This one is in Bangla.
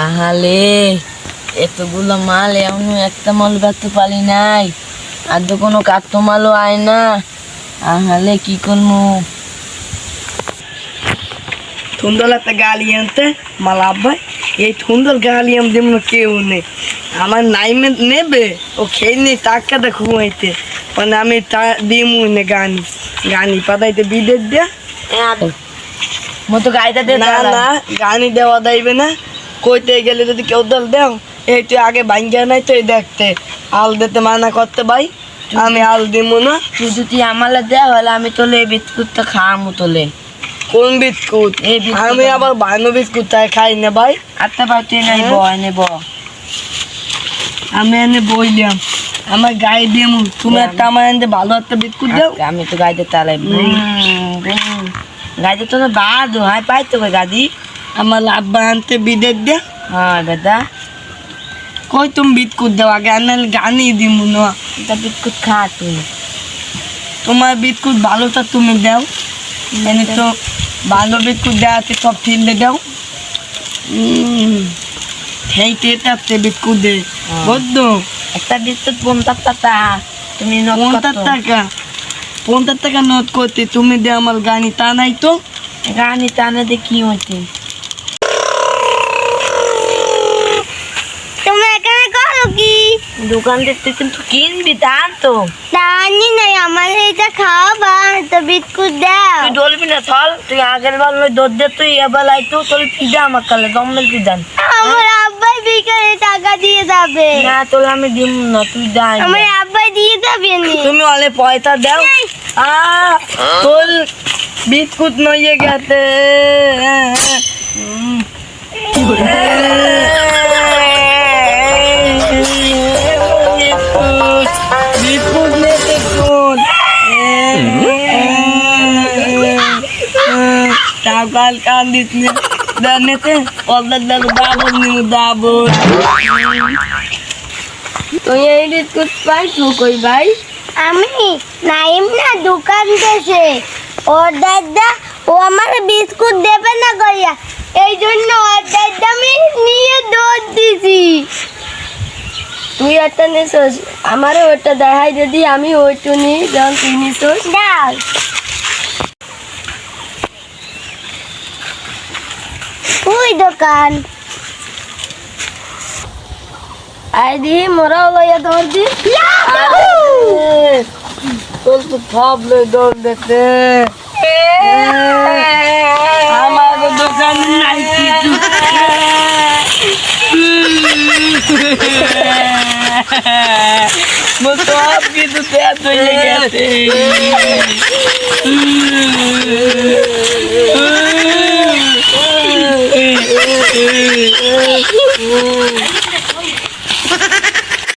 আহালে এতগুলো মাল এমন একটা মাল বেচতে পারি নাই, আর তো কোনো কাস্টমারও আয় না। আহালে কি করবো? সুন্দর একটা গালি আনতে মালা ভাই, এই সুন্দর গালি আম যেমন কেউ নেই। আমার নাইমে নেবে ও খেয়ে নেই টাকাটা ঘুমাইতে, মানে আমি দিমু নে গানি গানি পাতাইতে বিদেশ দিয়া মতো গাড়িটা দে। না না, গানি দেওয়া যাইবে না। কইতে গেলে যদি কেউ দল দেও, এই তুই আগে ভাঙ্গা নাই তো দেখতে আল দিতে মানা করতে ভাই, আমি আল দিমু না। তুই যদি আমালে দেওয়া হলে আমি তোলে এই বিস্কুটটা খাওয়ামু তোলে। কোন বিস্কুট? এই বিস্কুট আমি আবার ভানো বিস্কুট তাই খাই না ভাই। আচ্ছা ভাই তুই নেব নেব। আমি এনে বইলাম আমার গায়ে দিয়ে তুমি একটা আমার এনে ভালো একটা বিস্কুট দাও। আমি তো গাড়িতে তালাই গাড়িতে তো বাদ হয় পাই তো গাড়ি। আমার আব্বা আনতে বিদের দে। হ্যাঁ দাদা কই তুমি বিস্কুট দাও আগে, আনালে গানই দিমু না। এটা বিস্কুট খা তুই। তোমার বিস্কুট ভালোটা তুমি দাও, এনে তো ভালো বিস্কুট দেওয়া আছে সব ফিল্ডে দাও। খেইতে তাতে বিস্কুট দে বদ্ধ। একটা বিস্কুট 50 টাকা, তুমি 50 টাকা 50 টাকা নোট করতে তুমি দে আমার গানি, তা নাই তো গানি টানে দে কি হইছে? তুমি এখানে করো কি? দোকান দেখতে কিন্তু কিনবি দান তো। জানি নাই, আমার এটা খাওয়াবা তো বিস্কুট দাও। তুই ডলবি না চল, তুই আগের বার দুধ দে, তুই এবার আইতো তোর পিজা আমার কালে জম্মেল পিজান। আমার আব্বাই বিকালে টাকা দিয়ে যাবে। না তোর আমি দিব না, তুই যাই। আমার আব্বাই দিয়ে যাবে নি। তুমি অলে পয়সা দাও। তোর বিস্কুট নইয়ে গেছে। বিস্কুট নেতে কোন টাকাল কান দিতে নেতে অর্ডার দাও, দাবো নিউ দাবো। তুই এই বিস্কুট পাইছো কই ভাই? আমি নাইম না দোকান দেশে ওর দাদা ও আমার বিস্কুট দেবে না কইয়া, এই জন্য ওর দাদা আমি নিয়ে দৌড় দিছি। তুই একটা নিছোস, আমারও ওটা দেখাই যদি আমি ওইটু নিই যখন তুই নিছোস। দাও ওই দোকান আই দি মোরাও লইয়া দৌড় দি। তোর তো সব লই দৌড় দেখতে। আমার দোকান নাই কিছু। সব কিছু শেষ হয়ে গেছে।